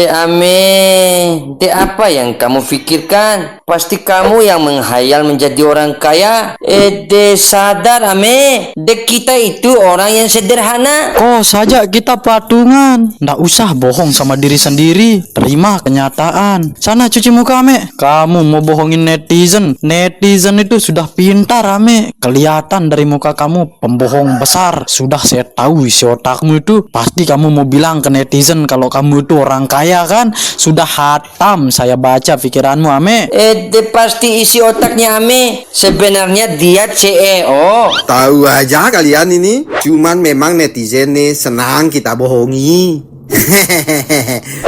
Ame, de apa yang kamu pikirkan? Pasti kamu yang menghayal menjadi orang kaya. Sadar Ame, de kita itu orang yang sederhana. Kok saja kita patungan. Nggak usah bohong sama diri sendiri. Terima kenyataan. Sana cuci muka, Ame. Kamu mau bohongin netizen. Netizen itu sudah pintar, Ame. Kelihatan dari muka kamu pembohong besar. Sudah saya tahu isi otakmu itu. Pasti kamu mau bilang ke netizen kalau kamu itu orang kaya kan? Sudah hatam saya baca pikiranmu, Ame. Pasti isi otaknya Ame. Sebenarnya dia CEO. Tahu aja kalian ini. Cuman memang netizen nih senang kita bohongi.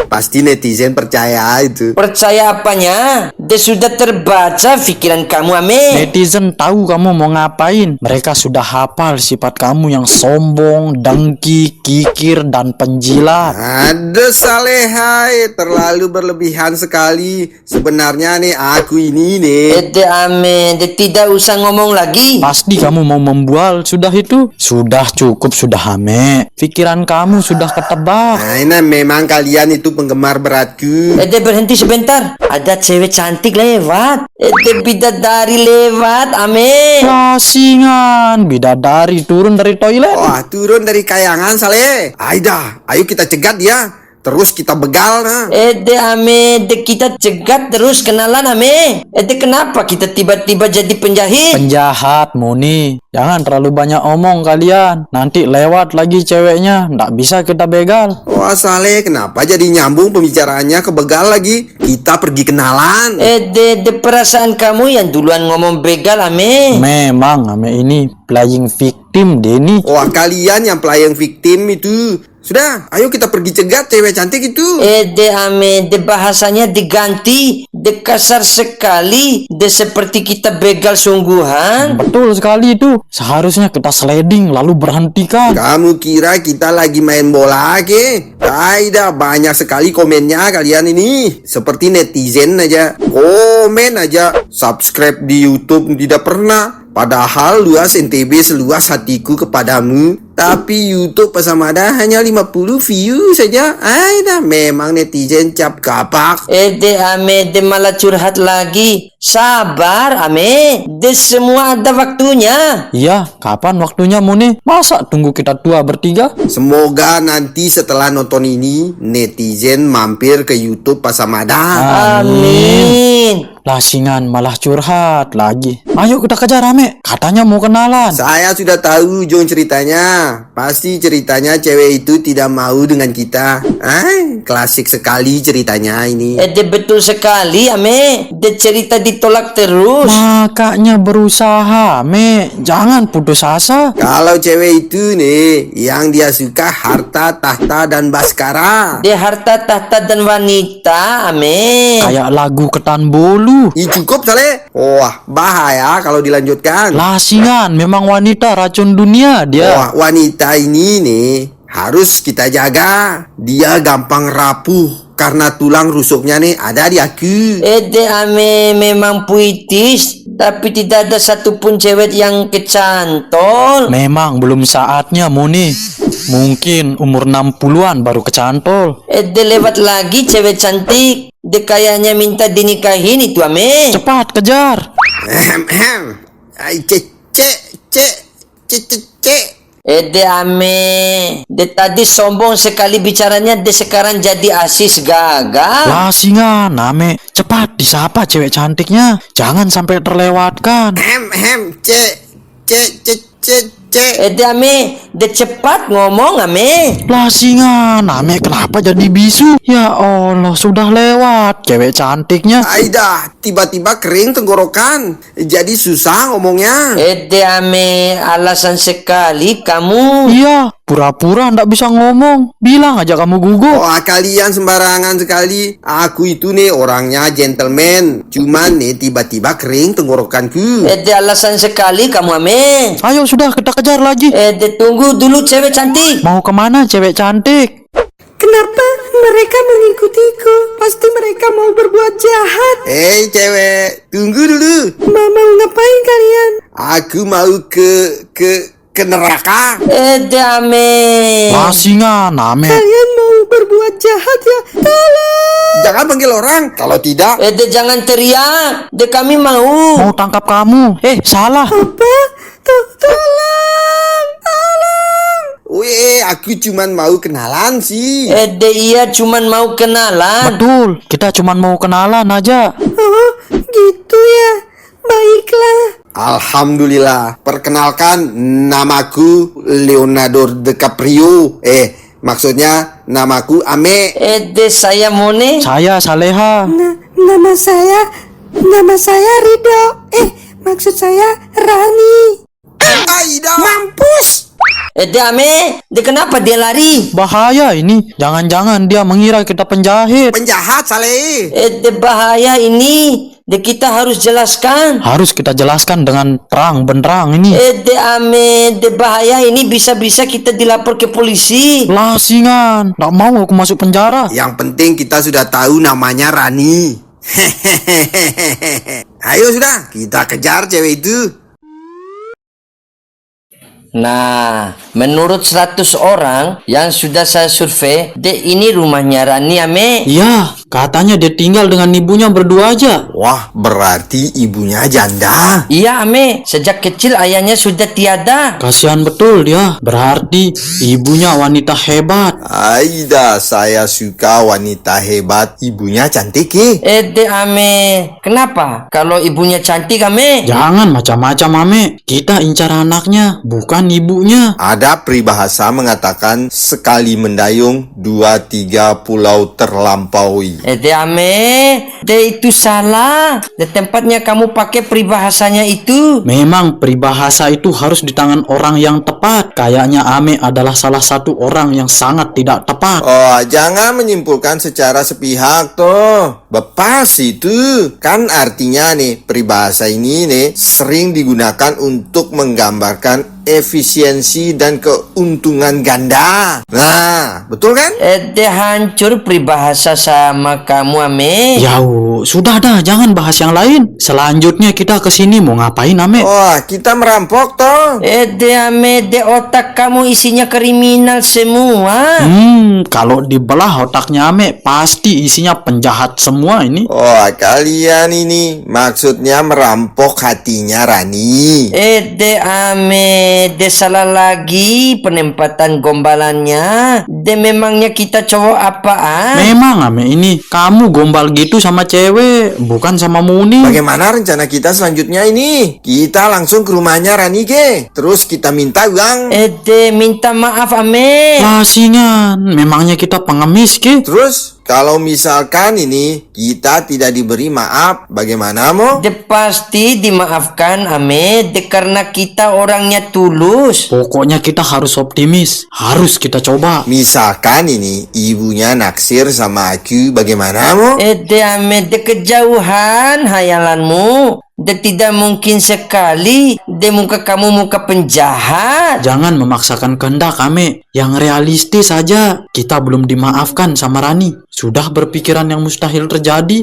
Pasti netizen percaya itu. Percaya apanya? Dia sudah terbaca pikiran kamu Ame. Netizen tahu kamu mau ngapain. Mereka sudah hafal sifat kamu yang sombong, dengki, kikir, dan penjilat. Ada Salehai, terlalu berlebihan sekali. Sebenarnya nih aku ini nih. Ame, tidak usah ngomong lagi. Pasti kamu mau membual sudah itu. Sudah cukup sudah, Ame. Pikiran kamu sudah ketebak. Nah, ini memang kalian itu penggemar beratku. Berhenti sebentar. Ada cewek cantik lewat. Bidadari lewat, Ame. Lasingan, bidadari turun dari toilet. Wah, turun dari kayangan Saleh. Aida, ayo kita cegat dia. Terus kita begal nah. Ame, kita cegat terus kenalan Ame. Kenapa kita tiba-tiba jadi penjahit? Penjahat, Muni. Jangan terlalu banyak omong kalian. Nanti lewat lagi ceweknya. Nggak bisa kita begal. Wah Saleh, kenapa jadi nyambung pembicaraannya ke begal lagi? Kita pergi kenalan. Perasaan kamu yang duluan ngomong begal Ame. Memang Ame ini playing victim Denny. Wah kalian yang playing victim itu. Sudah, ayo kita pergi cegat cewek cantik itu. Ame, bahasanya diganti. Kasar sekali. Seperti kita begal sungguhan. Betul sekali itu. Seharusnya kita sliding lalu berhentikan. Kamu kira kita lagi main bola ke? Tidak, banyak sekali komennya kalian ini. Seperti netizen aja. Komen aja. Subscribe di YouTube tidak pernah. Padahal luas NTB seluas hatiku kepadamu. Tapi YouTube Pasamada hanya 50 view saja. Dah memang netizen cap kapak. Ame, malah curhat lagi. Sabar Ame, semua ada waktunya. Iya, kapan waktunya Muni? Masa tunggu kita tua bertiga? Semoga nanti setelah nonton ini netizen mampir ke YouTube Pasamada. Amin. Lasingan malah curhat lagi. Ayo kita kejar Ame. Katanya mau kenalan. Saya sudah tahu John ceritanya. Pasti ceritanya cewek itu tidak mau dengan kita. Klasik sekali ceritanya ini. Betul sekali Ame. Cerita ditolak terus. Makanya berusaha Ame. Jangan putus asa. Kalau cewek itu nih yang dia suka harta, tahta, dan baskara. Harta, tahta, dan wanita Ame. Kayak lagu Ketan Bolu. Cukup Saleh. Wah bahaya kalau dilanjutkan. Lasingan, memang wanita racun dunia dia. Wah wanita ini nih harus kita jaga. Dia gampang rapuh karena tulang rusuknya nih ada di aku. Ame memang puitis. Tapi tidak ada satupun cewek yang kecantol. Memang belum saatnya Muni. Mungkin umur 60-an baru kecantol. Lewat lagi cewek cantik. Kayaknya minta dinikahin itu Ame. Cepat kejar. Ame. Tadi sombong sekali bicaranya. Sekarang jadi asis gagal. Lasingan Ame. Cepat disapa cewek cantiknya. Jangan sampai terlewatkan. Ame, cepat ngomong Ame. Lasingan Ame, kenapa jadi bisu? Ya Allah, sudah lewat cewek cantiknya. Aida, tiba-tiba kering tenggorokan. Jadi susah ngomongnya. Ame, alasan sekali kamu. Iya, pura-pura ndak bisa ngomong. Bilang aja kamu gugup. Wah kalian sembarangan sekali. Aku itu nih orangnya gentleman. Cuman nih tiba-tiba kering tenggorokanku. Alasan sekali kamu Ame. Ayo sudah kita kejar lagi. Tunggu dulu cewek cantik. Mau kemana cewek cantik? Kenapa mereka mengikutiku? Pasti mereka mau berbuat jahat. Hei cewek, tunggu dulu. Mau ngapain kalian? Aku mau ke neraka. Ame. Lasingan Ame. Kalian mau berbuat berbuat jahat ya. Tolong. Jangan panggil orang, kalau tidak. De jangan teriak. De kami mau. Mau tangkap kamu. Salah. Apa? Tolong. Tolong. Weh, aku cuman mau kenalan sih. De iya cuman mau kenalan. Betul, kita cuma mau kenalan aja. Oh, gitu ya. Baiklah. Alhamdulillah. Perkenalkan, namaku Leonardo DiCaprio. Maksudnya namaku Ame. De saya Mone. Saya Saleha. Nama saya Rido. Maksud saya Rani. Aida. Mampus. De Ame. De kenapa dia lari? Bahaya ini. Jangan-jangan dia mengira kita penjahit. Penjahat, Saleh. De bahaya ini. De kita harus jelaskan. Harus kita jelaskan dengan terang benderang ini. De Ame. De bahaya ini bisa-bisa kita dilapor ke polisi. Lasingan, nggak mau aku masuk penjara. Yang penting kita sudah tahu namanya Rani. Ayo sudah, kita kejar cewek itu. Nah, menurut 100 orang yang sudah saya survei, ini rumahnya Rani Ame. Iya, katanya dia tinggal dengan ibunya berdua aja. Wah, berarti ibunya janda. Iya Ame, sejak kecil ayahnya sudah tiada. Kasihan betul dia. Berarti ibunya wanita hebat. Aida, saya suka wanita hebat. Ibunya cantik De Ame, kenapa? Kalau ibunya cantik Ame? Jangan macam-macam, Ame. Kita incar anaknya, bukan ibunya. Ada peribahasa mengatakan sekali mendayung, 2-3 pulau terlampaui. De Ame, itu salah. De tempatnya kamu pakai peribahasanya itu. Memang peribahasa itu harus di tangan orang yang tepat. Kayaknya Ame adalah salah satu orang yang sangat tidak tepat. Oh, jangan menyimpulkan secara sepihak toh. Bepas itu. Kan artinya nih, peribahasa ini nih sering digunakan untuk menggambarkan efisiensi dan keuntungan ganda. Nah, betul kan? De hancur peribahasa sama kamu Ame. Yau, sudah dah, jangan bahas yang lain. Selanjutnya kita ke sini mau ngapain, Ame? Wah, kita merampok toh. De Ame, de otak kamu isinya kriminal semua. Kalau dibelah otaknya Ame, pasti isinya penjahat semua ini. Oh, kalian ini maksudnya merampok hatinya Rani. De Ame, de salah lagi penempatan gombalannya. De memangnya kita cowok apaan? Memang Ame ini, kamu gombal gitu sama cewek, bukan sama Muni. Bagaimana rencana kita selanjutnya ini? Kita langsung ke rumahnya Rani terus kita minta uang. De minta maaf Ame. Lasingan, memangnya kita pengemis ke? Terus kalau misalkan ini kita tidak diberi maaf, bagaimana mo? De pasti dimaafkan Ame. De karena kita orangnya tulus. Pokoknya kita harus optimis, harus kita coba. Misalkan ini ibunya naksir sama aku, bagaimana mo? De Ame, de kejauhan hayalanmu. De tidak mungkin sekali. De muka kamu muka penjahat. Jangan memaksakan kehendak Ame, yang realistis saja. Kita belum dimaafkan sama Rani, sudah berpikiran yang mustahil terjadi.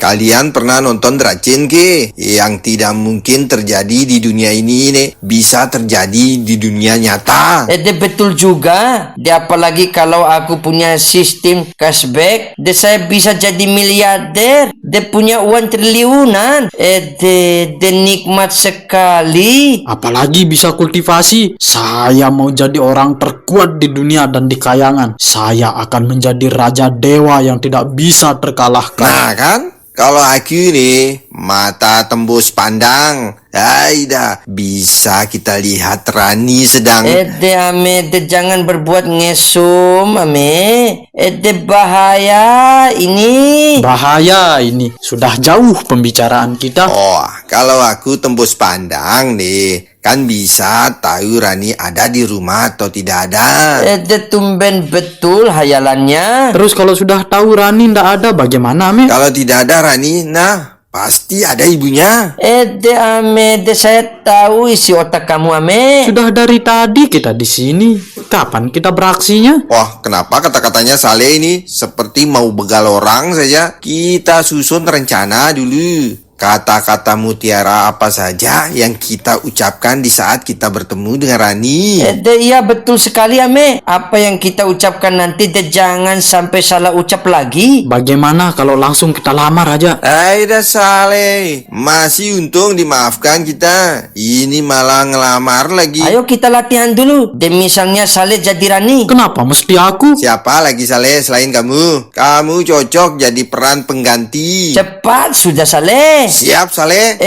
Kalian pernah nonton Dracin Yang tidak mungkin terjadi di dunia ini nih, bisa terjadi di dunia nyata. De betul juga. De apalagi kalau aku punya sistem cashback, de saya bisa jadi miliarder. De punya uang triliunan. De nikmat sekali. Apalagi bisa kultivasi. Saya mau jadi orang terkuat di dunia dan di kayangan. Saya akan menjadi raja dewa yang tidak bisa terkalahkan. Nah kan, kalau aku nih mata tembus pandang, Aida, bisa kita lihat Rani sedang. De Ame, de jangan berbuat ngesum Ame. De bahaya ini. Bahaya ini, sudah jauh pembicaraan kita. Oh, kalau aku tembus pandang nih, kan bisa tahu Rani ada di rumah atau tidak ada. De tumben betul hayalannya. Terus kalau sudah tahu Rani ndak ada, bagaimana Ame? Kalau tidak ada Rani, nah pasti ada ibunya. De Ame, de saya tahu isi otak kamu Ame. Sudah dari tadi kita di sini. Kapan kita beraksinya? Wah, kenapa kata-katanya Saleh ini seperti mau begal orang saja? Kita susun rencana dulu. kata-kata mutiara apa saja yang kita ucapkan di saat kita bertemu dengan Rani. Iya betul sekali Ame. Apa yang kita ucapkan nanti jangan sampai salah ucap lagi. Bagaimana kalau langsung kita lamar aja? Aida Saleh, masih untung dimaafkan kita. Ini malah ngelamar lagi. Ayo kita latihan dulu. Misalnya Saleh jadi Rani. Kenapa mesti aku? Siapa lagi Saleh selain kamu? Kamu cocok jadi peran pengganti. Cepat sudah Saleh. Siap Saleh?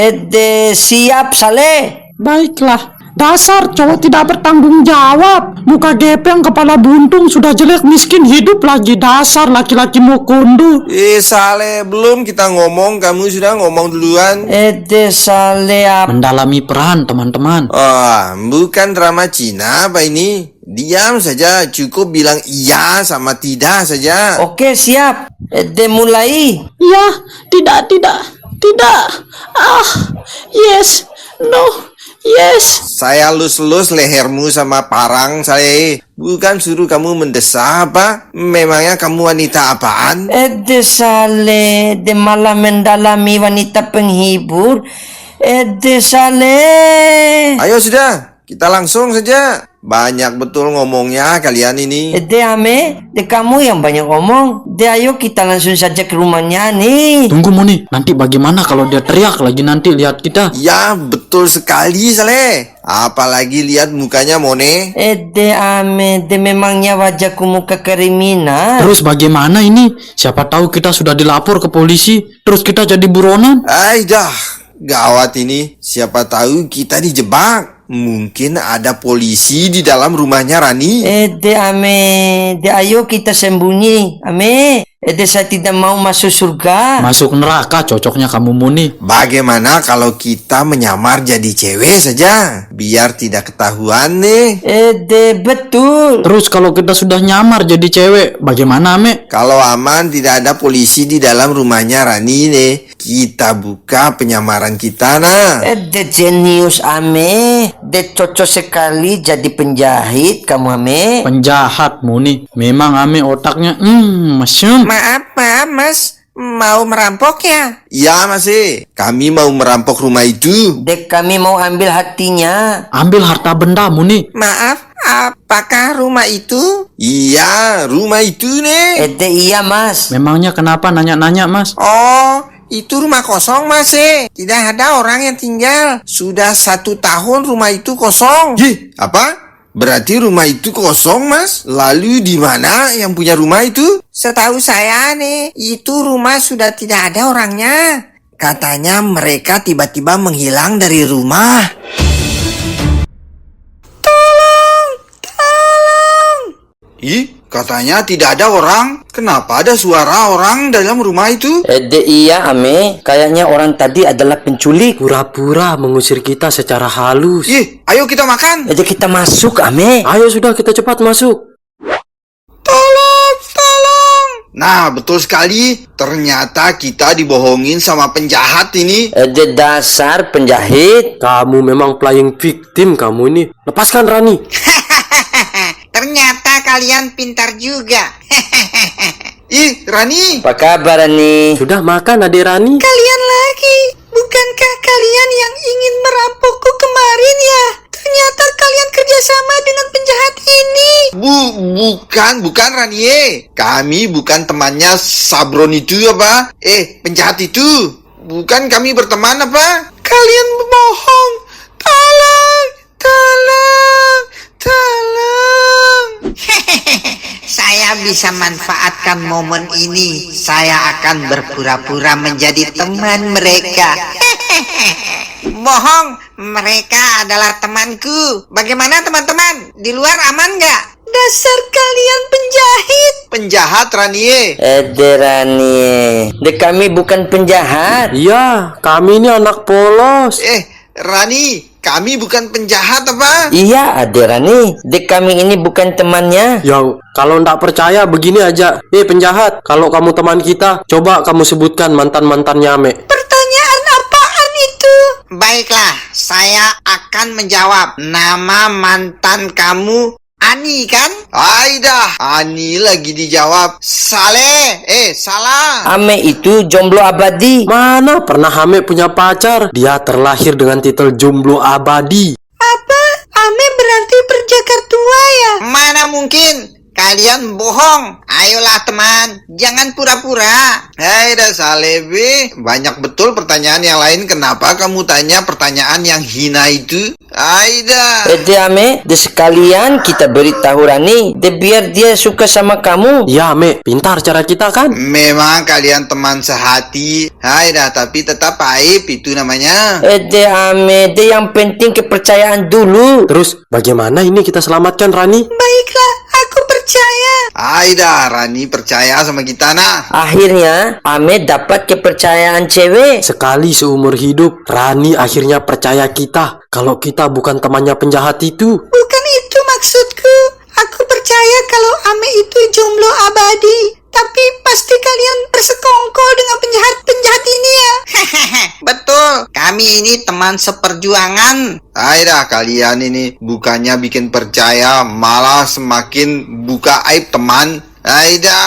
Siap Saleh. Baiklah. Dasar cowok tidak bertanggung jawab. Muka gepeng, kepala buntung, sudah jelek, miskin, hidup lagi. Dasar laki-laki mokondo. Saleh, belum kita ngomong, kamu sudah ngomong duluan. Saleh apa? Mendalami peran teman-teman. Bukan drama Cina apa ini? Diam saja, cukup bilang iya sama tidak saja. Oke siap. Mulai. Ya, tidak. Yes, no. Yes. Saya lus-lus lehermu sama parang, Saleh. Bukan suruh kamu mendesah apa? Memangnya kamu wanita apaan? Saleh, malah mendalami wanita penghibur. Saleh. Ayo sudah, kita langsung saja. Banyak betul ngomongnya kalian ini. Ame, kamu yang banyak ngomong. Ayo kita langsung saja ke rumahnya nih. Tunggu Moni, nanti bagaimana kalau dia teriak lagi nanti lihat kita? Ya, betul sekali, Saleh. Apalagi lihat mukanya Mone. Ame, memangnya wajahku muka kriminal. Terus bagaimana ini? Siapa tahu kita sudah dilapor ke polisi, terus kita jadi buronan. Dah, gawat ini. Siapa tahu kita dijebak. Mungkin ada polisi di dalam rumahnya Rani. Ame, ayo kita sembunyi. Ame, saya tidak mau masuk surga. Masuk neraka cocoknya kamu Moni. Bagaimana kalau kita menyamar jadi cewek saja? Biar tidak ketahuan nih. Betul. Terus kalau kita sudah nyamar jadi cewek, bagaimana Ame? Kalau aman tidak ada polisi di dalam rumahnya Rani nih. Kita buka penyamaran kita nah. Jenius Ame. Cocok sekali jadi penjahit kamu Ame. Penjahat Moni. Memang Ame otaknya mesum. Maaf Mas, mau merampok ya? Iya masih. Kami mau merampok rumah itu. Kami mau ambil hatinya. Ambil harta benda Moni. Maaf, apakah rumah itu? Iya, rumah itu nih. Iya Mas. Memangnya kenapa nanya-nanya Mas? Oh, itu rumah kosong Mas. Tidak ada orang yang tinggal. Sudah 1 tahun rumah itu kosong. Yih, apa? Berarti rumah itu kosong, Mas? Lalu di mana yang punya rumah itu? Setahu saya nih, itu rumah sudah tidak ada orangnya. Katanya mereka tiba-tiba menghilang dari rumah. Ih, katanya tidak ada orang. Kenapa ada suara orang dalam rumah itu? Iya Ame, kayaknya orang tadi adalah penculik. Pura-pura mengusir kita secara halus. Ih, ayo kita makan. Kita masuk Ame. Ayo sudah kita cepat masuk. Nah, betul sekali. Ternyata kita dibohongin sama penjahat ini. Dasar penjahit. Kamu memang playing victim kamu ini. Lepaskan Rani. Ternyata kalian pintar juga. Ih, Rani. Apa kabar Rani? Sudah makan adik Rani? Kalian lagi. Bukankah kalian yang ingin merampokku kemarin ya? Ternyata kalian kerjasama dengan penjahat ini. Bukan Rani. Kami bukan temannya Sabron itu apa? Penjahat itu. Bukan kami berteman apa? Kalian berbohong. Tolong. Saya bisa manfaatkan momen ini. Saya akan berpura-pura menjadi teman mereka. Bohong, mereka adalah temanku. Bagaimana teman-teman? Di luar aman nggak? Dasar kalian penjahit. Penjahat Rani. Rani. Kami bukan penjahat. Iya, kami ini anak polos. Rani, kami bukan penjahat apa? Iya Rani. Kami ini bukan temannya. Ya, kalau ndak percaya begini aja. Penjahat, kalau kamu teman kita, coba kamu sebutkan mantan-mantannya Ame. Pertanyaan apaan itu? Baiklah, saya akan menjawab. Nama mantan kamu Ani kan? Aidah, Ani lagi dijawab. Saleh, salah. Ame itu jomblo abadi. Mana pernah Ame punya pacar? Dia terlahir dengan titel jomblo abadi. Apa? Ame berarti perjakar tua ya? Mana mungkin? Kalian bohong. Ayolah teman, jangan pura-pura. Hei dah Saleh be, banyak betul pertanyaan yang lain. Kenapa kamu tanya pertanyaan yang hina itu? Aida. Ame, sekalian kita beritahu Rani, biar dia suka sama kamu. Ya Ame, pintar cara kita kan? Memang kalian teman sehati. Aida, tapi tetap aib itu namanya. Ame, yang penting kepercayaan dulu. Terus bagaimana ini kita selamatkan Rani? Baiklah, aku percaya. Aida, Rani percaya sama kita nah. Akhirnya Ame dapat kepercayaan cewek. Sekali seumur hidup, Rani akhirnya percaya kita. Kalau kita bukan temannya penjahat itu. Bukan itu maksudku. Aku percaya kalau Ame itu jomblo abadi. Tapi pasti kalian bersekongkol dengan penjahat-penjahat ini ya. Betul, kami ini teman seperjuangan. Aida, kalian ini bukannya bikin percaya, malah semakin buka aib teman. Aida.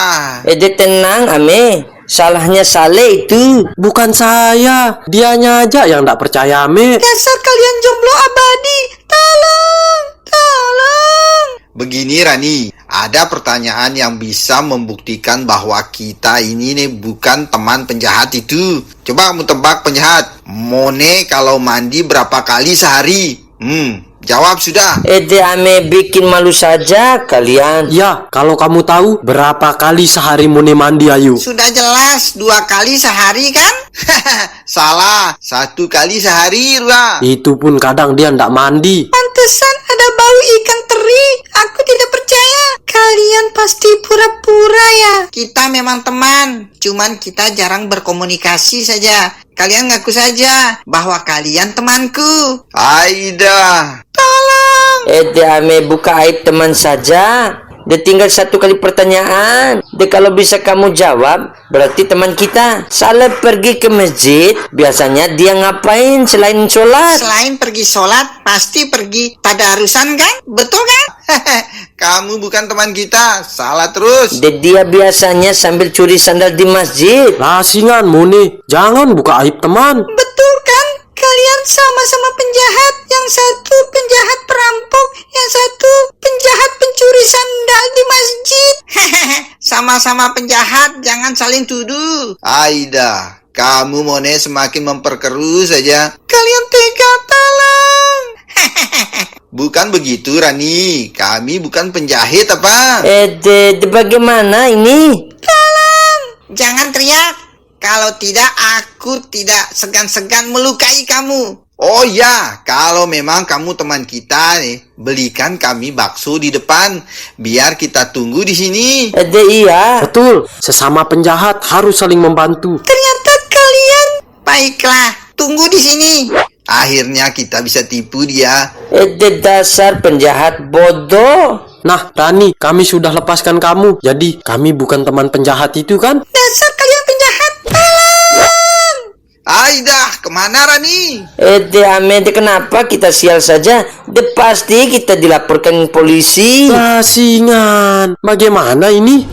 Tenang Ame, salahnya Saleh itu. Bukan saya, dianya aja yang tak percaya Ame. Dasar kalian jomblo abadi. Tolong, tolong. Begini Rani, ada pertanyaan yang bisa membuktikan bahwa kita ini nih bukan teman penjahat itu. Coba kamu tebak penjahat. Mone kalau mandi berapa kali sehari? Jawab sudah. Ame bikin malu saja kalian. Ya, kalau kamu tahu berapa kali sehari Mone mandi ayu? Sudah jelas 2 kali sehari kan? Salah, 1 kali sehari Rua. Itu pun kadang dia ndak mandi. Pantesan ada bau ikan teri. Aku tidak percaya. Kalian pasti pura-pura ya. Kita memang teman. Cuman kita jarang berkomunikasi saja. Kalian ngaku saja bahwa kalian temanku. Aida. Tolong. Ame buka aib teman saja. Tinggal 1 kali pertanyaan. Kalau bisa kamu jawab, berarti teman kita. Saleh pergi ke masjid, biasanya dia ngapain selain sholat? Selain pergi sholat, pasti pergi tadarusan kan? Betul kan? Kamu bukan teman kita, salah terus. Dia biasanya sambil curi sandal di masjid. Lasingan Mone, jangan buka aib teman. Betul kan? Kalian sama-sama penjahat. Yang satu penjahat perampok, yang satu penjahat pencuri sandal di masjid. Sama-sama penjahat, jangan saling tuduh. Aida, kamu Mone semakin memperkeruh saja. Kalian tega, tolong. Bukan begitu Rani, kami bukan penjahit apa? Bagaimana ini? Tolong. Jangan teriak. Kalau tidak, aku tidak segan-segan melukai kamu. Oh ya, kalau memang kamu teman kita nih, belikan kami bakso di depan, biar kita tunggu di sini. Iya. Betul, sesama penjahat harus saling membantu. Ternyata kalian. Baiklah, tunggu di sini. Akhirnya kita bisa tipu dia. Dasar penjahat bodoh. Nah, Rani, kami sudah lepaskan kamu. Jadi, kami bukan teman penjahat itu kan? Dasar kalian penjahat. Tolong. Aida, kemana Rani? Ame, kenapa kita sial saja? Pasti kita dilaporkan polisi. Lasingan, bagaimana ini?